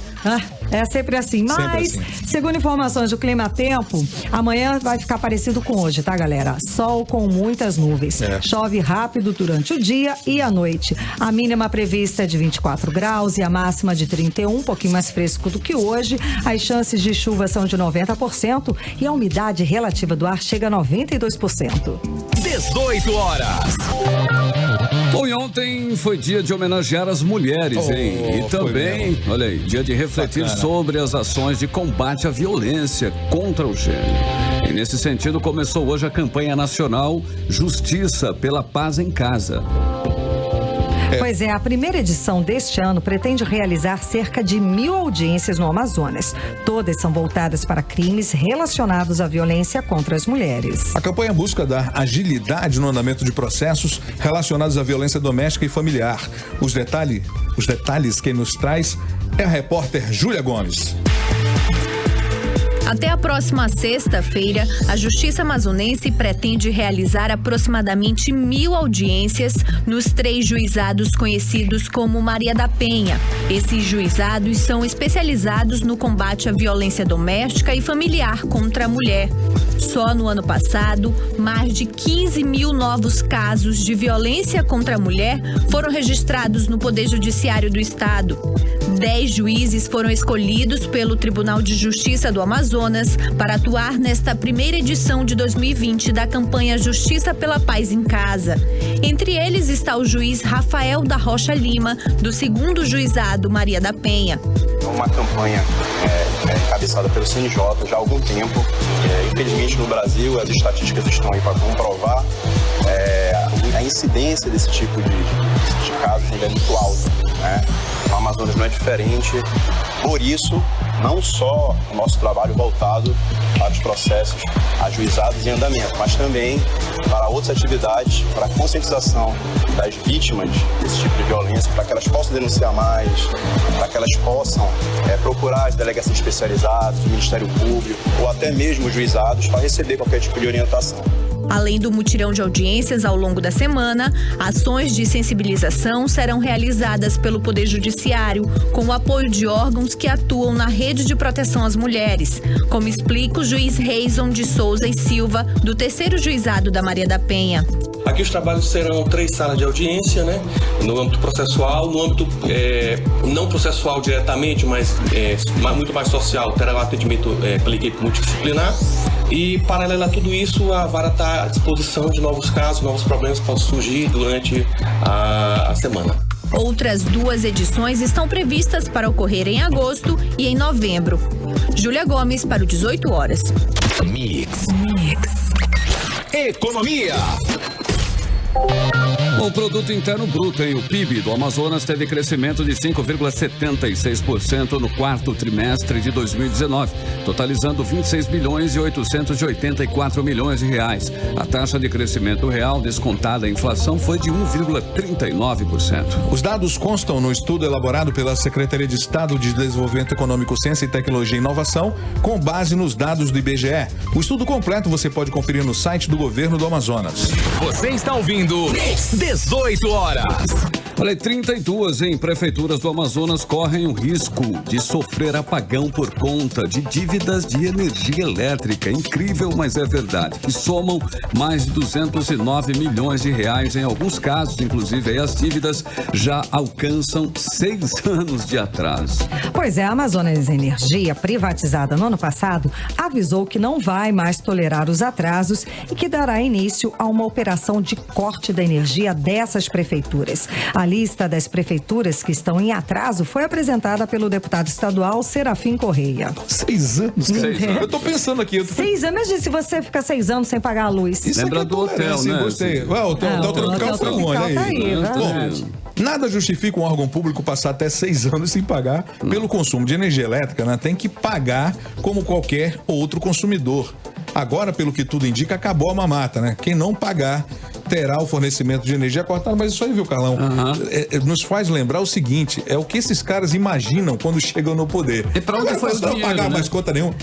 É sempre assim. Mas, segundo informações do Clima Tempo, amanhã vai ficar parecido com hoje, tá, galera? Sol com muitas nuvens. Chove rápido durante o dia e a noite. A mínima prevista é de 24 graus e a máxima de 31, um pouquinho mais fresco do que hoje. As chances de chuva são de 90% e a umidade relativa do ar chega a 92%. 18 horas. Bom, e ontem foi dia de homenagear as mulheres, hein? E também, olha aí, dia de refletir sobre as ações de combate à violência contra o gênero. E nesse sentido, começou hoje a campanha nacional Justiça pela Paz em Casa. Pois é, a primeira edição deste ano pretende realizar cerca de 1.000 audiências no Amazonas. Todas são voltadas para crimes relacionados à violência contra as mulheres. A campanha busca dar agilidade no andamento de processos relacionados à violência doméstica e familiar. Os detalhes quem nos traz é a repórter Júlia Gomes. Até a próxima sexta-feira, a Justiça Amazonense pretende realizar aproximadamente 1.000 audiências nos 3 juizados conhecidos como Maria da Penha. Esses juizados são especializados no combate à violência doméstica e familiar contra a mulher. Só no ano passado, mais de 15.000 novos casos de violência contra a mulher foram registrados no Poder Judiciário do Estado. 10 juízes foram escolhidos pelo Tribunal de Justiça do Amazonas para atuar nesta primeira edição de 2020 da campanha Justiça pela Paz em Casa. Entre eles está o juiz Rafael da Rocha Lima, do 2º Juizado Maria da Penha. Uma campanha encabeçada pelo CNJ já há algum tempo. Infelizmente no Brasil as estatísticas estão aí para comprovar a incidência desse tipo de casos ainda é muito alta, né? O Amazonas não é diferente. Por isso, não só o nosso trabalho voltado para os processos ajuizados em andamento, mas também para outras atividades, para a conscientização das vítimas desse tipo de violência, para que elas possam denunciar mais, para que elas possam procurar as delegacias especializadas, o Ministério Público ou até mesmo os juizados para receber qualquer tipo de orientação. Além do mutirão de audiências ao longo da semana, ações de sensibilização serão realizadas pelo Poder Judiciário, com o apoio de órgãos que atuam na rede de proteção às mulheres, como explica o juiz Reison de Souza e Silva, do 3º Juizado da Maria da Penha. Aqui os trabalhos serão 3 salas de audiência, né? No âmbito processual, no âmbito não processual diretamente, mas muito mais social, terá o atendimento pela equipe multidisciplinar. E, paralelo a tudo isso, a vara está à disposição de novos casos, novos problemas que possam surgir durante a semana. Outras 2 edições estão previstas para ocorrer em agosto e em novembro. Júlia Gomes para o 18 horas. Mix. Economia. O Produto Interno Bruto, o PIB do Amazonas, teve crescimento de 5,76% no 4º trimestre de 2019, totalizando 26 bilhões e 884 milhões de reais. A taxa de crescimento real descontada à inflação foi de 1,39%. Os dados constam no estudo elaborado pela Secretaria de Estado de Desenvolvimento Econômico, Ciência, Tecnologia e Inovação, com base nos dados do IBGE. O estudo completo você pode conferir no site do Governo do Amazonas. Você está ouvindo 18 horas. Olha, 32 prefeituras do Amazonas correm o risco de sofrer apagão por conta de dívidas de energia elétrica. Incrível, mas é verdade. Que somam mais de 209 milhões de reais em alguns casos. Inclusive, aí as dívidas já alcançam 6 anos de atraso. Pois é, a Amazonas Energia, privatizada no ano passado, avisou que não vai mais tolerar os atrasos e que dará início a uma operação de corte da energia dessas prefeituras. A lista das prefeituras que estão em atraso foi apresentada pelo deputado estadual Serafim Correia. 6 anos, cara. 6 anos. Eu tô pensando aqui. 6 anos, mas se você fica 6 anos sem pagar a luz. Isso lembra do hotel, né? Gostei. O hotel tropical foi um, olha aí. Bom, nada justifica um órgão público passar até 6 anos sem pagar pelo consumo de energia elétrica, né? Tem que pagar como qualquer outro consumidor. Agora, pelo que tudo indica, acabou a mamata, né? Quem não pagar terá o fornecimento de energia cortado. Mas isso aí, viu, Carlão? Nos faz lembrar o seguinte, é o que esses caras imaginam quando chegam no poder. E pra onde foi o dinheiro, não pagar mais conta nenhuma.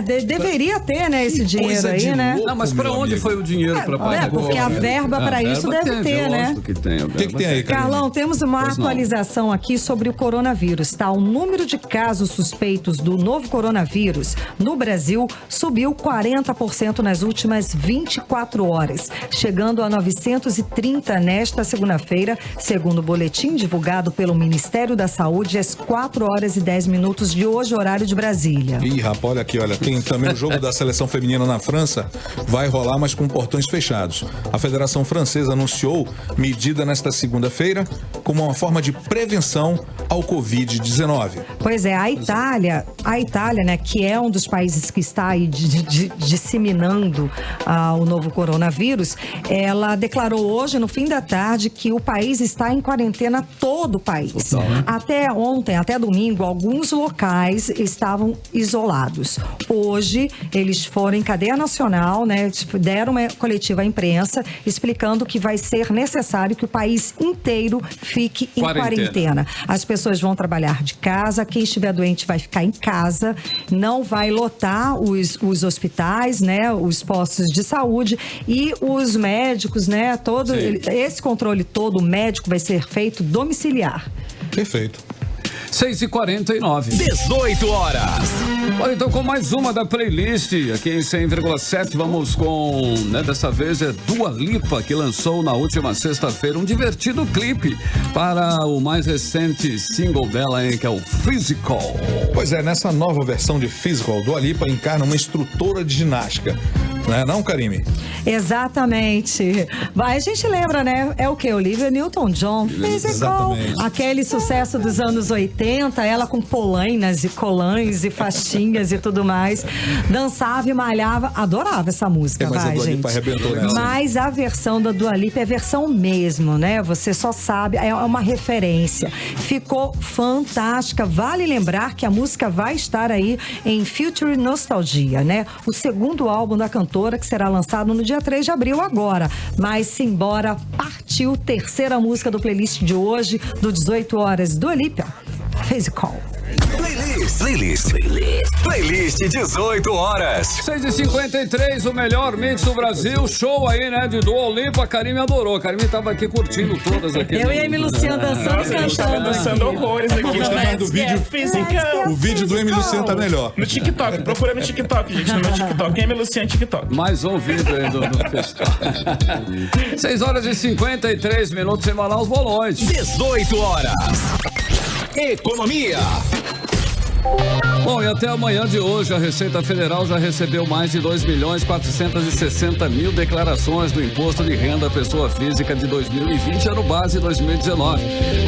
Deveria ter, né, esse dinheiro aí, né? Não, mas pra onde foi o dinheiro para pagar? Porque a verba para isso deve ter, né? O que tem aí, Carlão, temos uma atualização aqui sobre o coronavírus, tá? O número de casos suspeitos do novo coronavírus no Brasil subiu 40% nas últimas 24 horas, chegando a 930 nesta segunda-feira, segundo o boletim divulgado pelo Ministério da Saúde às 4 horas e 10 minutos de hoje, horário de Brasília. Ih, rapaz, olha aqui, tem também o jogo da seleção feminina na França, vai rolar, mas com portões fechados. A Federação Francesa anunciou medida nesta segunda-feira como uma forma de prevenção ao Covid-19. Pois é, a Itália, né, que é um dos países que está aí disseminando o novo coronavírus, ela declarou hoje, no fim da tarde, que o país está em quarentena, todo o país. Até ontem, até domingo, alguns locais estavam isolados. Hoje, eles foram em cadeia nacional, né, deram uma coletiva à imprensa, explicando que vai ser necessário que o país inteiro fique em quarentena. As pessoas vão trabalhar de casa, quem estiver doente vai ficar em casa, não vai lotar os hospitais, né, os postos de saúde e os médicos, né, esse controle todo médico vai ser feito domiciliar. Perfeito. 6h49. 18 horas. Olha, então com mais uma da playlist aqui em 100,7, vamos com, dessa vez é Dua Lipa, que lançou na última sexta-feira um divertido clipe para o mais recente single dela, que é o Physical. Pois é, nessa nova versão de Physical, Dua Lipa encarna uma instrutora de ginástica. Não é não, Karime? Exatamente. A gente lembra, né? É o que? Olivia Newton-John, Physical. Aquele sucesso dos anos 80, ela com polainas e colãs e faixinhas e tudo mais. Dançava e malhava. Adorava essa música, mas a Dua Lipa arrebentou nessa. Mas a versão da Dua Lipa é a versão mesmo, né? Você só sabe, é uma referência. Ficou fantástica. Vale lembrar que a música vai estar aí em Future Nostalgia, né? O segundo álbum da cantora, que será lançado no dia 3 de abril agora. Mas simbora, partiu, terceira música do playlist de hoje, do 18 horas, Dua Lipa, Physical. Playlist Playlist 18 horas. 6h53, o melhor mix do Brasil. Show aí, né? De Dua Lipa. A Karime adorou. A Karime tava aqui curtindo todas aqui. Eu e a Amy Luciana dançando e cantando. Dançando horrores aqui. Do vídeo, o vídeo do Amy Luciana tá melhor. No TikTok. Procura no TikTok, gente. No meu TikTok. Amy Luciana TikTok. Mais um vídeo aí do festival. 6h53, embalar os bolões. 18 horas. Economia. Bom, e até amanhã de hoje, a Receita Federal já recebeu mais de 2.460.000 declarações do Imposto de Renda à Pessoa Física de 2020, ano base 2019.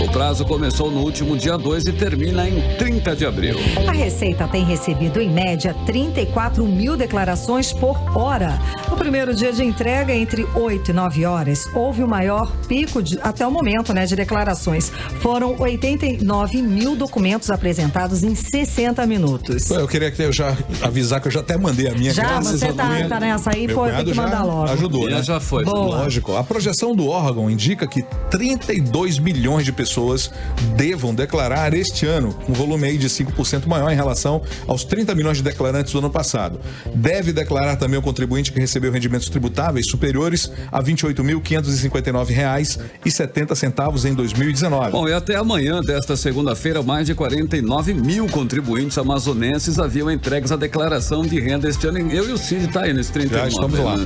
O prazo começou no último dia 2 e termina em 30 de abril. A Receita tem recebido, em média, 34.000 declarações por hora. No primeiro dia de entrega, entre 8 e 9 horas, houve o maior pico até o momento, de declarações. Foram 89.000 documentos apresentados em 60 minutos. Eu queria já avisar que eu já até mandei a minha. Já, você tá nessa aí, pô, tem que mandar logo. Ajudou, né? Já foi. Boa. Lógico. A projeção do órgão indica que 32 milhões de pessoas devam declarar este ano, um volume aí de 5% maior em relação aos 30 milhões de declarantes do ano passado. Deve declarar também o contribuinte que recebeu rendimentos tributáveis superiores a R$ 28.559,70 em 2019. Bom, e até amanhã desta segunda-feira, mais de 49.000 contribuintes amazonenses haviam entregues a declaração de renda este ano. Eu e o Cid tá aí nesse 39. Já estamos lá.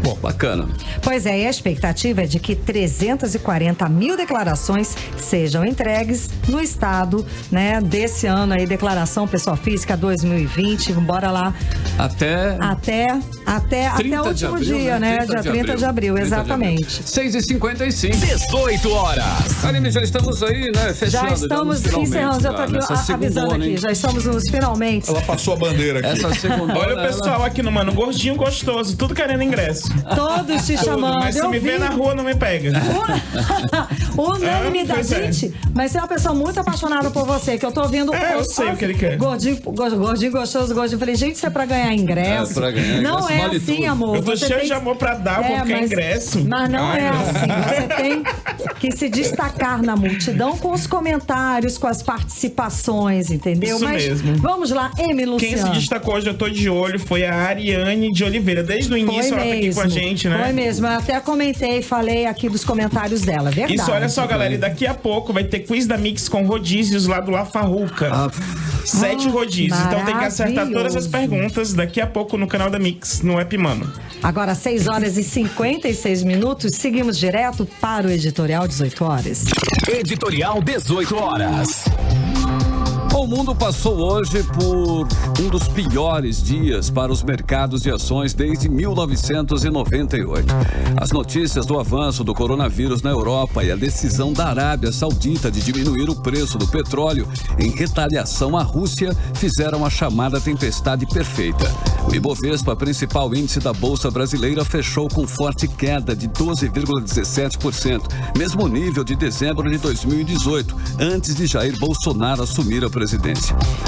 Bom, bacana. Pois é, e a expectativa é de que 340.000 declarações sejam entregues no estado, desse ano aí, declaração pessoa física 2020, bora lá. Até o último dia, dia 30 de abril, exatamente. 6h55. 18 horas. Karime, já estamos aí, fechando. Já estamos encerrando, eu tô aqui avisando aqui, já estamos nos finalmente. Ela passou a bandeira aqui. Essa segunda. Olha o pessoal aqui no Mano Gordinho Gostoso, tudo querendo ingresso. Todos te chamando. Mas se me vê na rua, não me pega. Unanimidade. Gente, mas você é uma pessoa muito apaixonada por você, que eu tô ouvindo. Eu sei o que ele quer. Gordinho, gostoso, gordinho. Falei, gente, isso é pra ganhar ingresso. Não é assim, tudo. Amor. Eu tô cheio de amor pra dar, porque é ingresso. Mas não é assim. Você tem que se destacar na multidão com os comentários, com as participações, entendeu? Isso mesmo. Vamos lá, Amy Luciana. Quem se destacou hoje, eu tô de olho, foi a Ariane de Oliveira. Desde o início ela tá aqui com a gente, né? Foi mesmo, eu até comentei, falei aqui dos comentários dela, verdade. Isso, olha só, galera, e daqui a pouco vai ter quiz da Mix com rodízios lá do La Farruca. 7 rodízios, então tem que acertar todas as perguntas daqui a pouco no canal da Mix, no App Mano. Agora, 6h56, seguimos direto para o Editorial 18 horas. Editorial 18 horas. O mundo passou hoje por um dos piores dias para os mercados de ações desde 1998. As notícias do avanço do coronavírus na Europa e a decisão da Arábia Saudita de diminuir o preço do petróleo em retaliação à Rússia fizeram a chamada tempestade perfeita. O Ibovespa, principal índice da Bolsa Brasileira, fechou com forte queda de 12,17%, mesmo nível de dezembro de 2018, antes de Jair Bolsonaro assumir a presidência.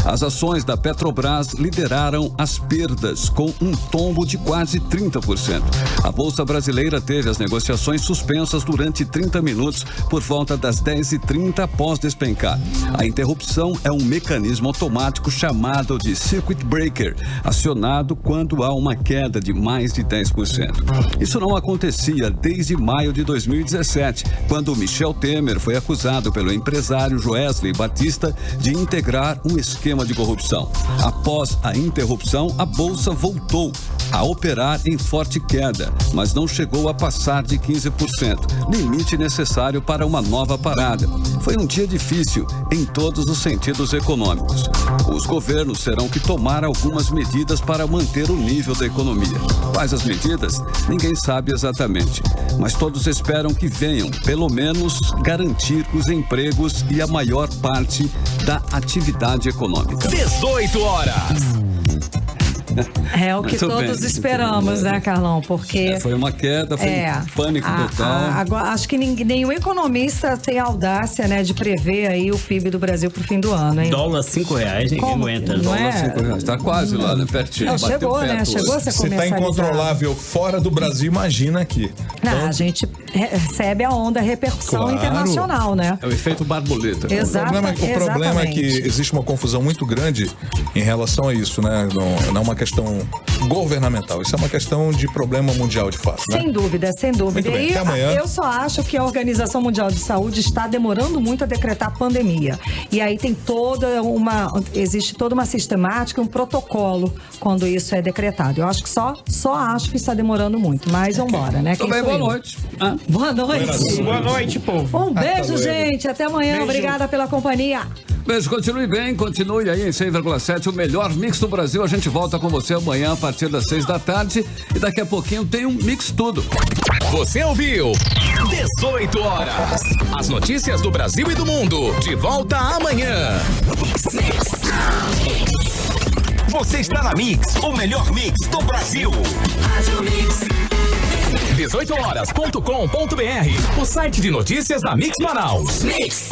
As ações da Petrobras lideraram as perdas, com um tombo de quase 30%. A Bolsa Brasileira teve as negociações suspensas durante 30 minutos por volta das 10h30 após despencar. A interrupção é um mecanismo automático chamado de circuit breaker, acionado quando há uma queda de mais de 10%. Isso não acontecia desde maio de 2017, quando Michel Temer foi acusado pelo empresário Joesley Batista de integrar um esquema de corrupção. Após a interrupção, a Bolsa voltou a operar em forte queda, mas não chegou a passar de 15%, limite necessário para uma nova parada. Foi um dia difícil em todos os sentidos econômicos. Os governos terão que tomar algumas medidas para manter o nível da economia. Quais as medidas? Ninguém sabe exatamente, mas todos esperam que venham, pelo menos, garantir os empregos e a maior parte da atividade econômica. 18 horas. É o que todos esperamos, né, Carlão? Porque... foi uma queda, foi um pânico total. Agora, acho que nenhum economista tem a audácia, né, de prever aí o PIB do Brasil pro fim do ano, hein? Dólar R$5, ninguém aguenta. Dólar R$5, tá quase lá, né, pertinho. Não, chegou, né? Chegou a ser Se tá incontrolável fora do Brasil, imagina aqui. Não, a gente recebe a onda, a repercussão internacional, né? É o efeito borboleta. O problema é que existe uma confusão muito grande em relação a isso, né? Não é uma questão governamental, isso é uma questão de problema mundial de fato. Sem dúvida, sem dúvida. Muito bem, E até amanhã. eu só acho que a Organização Mundial de Saúde está demorando muito a decretar pandemia. E aí tem existe toda uma sistemática, um protocolo quando isso é decretado. Eu acho que só acho que está demorando muito, mas vambora, né? Também boa noite. Boa noite. Boa noite, povo. Um beijo, gente. Até amanhã. Beijo. Obrigada pela companhia. Beijo, continue bem, continue aí em 100,7, o melhor mix do Brasil. A gente volta com você amanhã a partir das 6 da tarde e daqui a pouquinho tem um Mix Tudo. Você ouviu 18 horas. As notícias do Brasil e do mundo. De volta amanhã. Você está na Mix, o melhor mix do Brasil. 18horas.com.br, o site de notícias da Mix Manaus. Mix.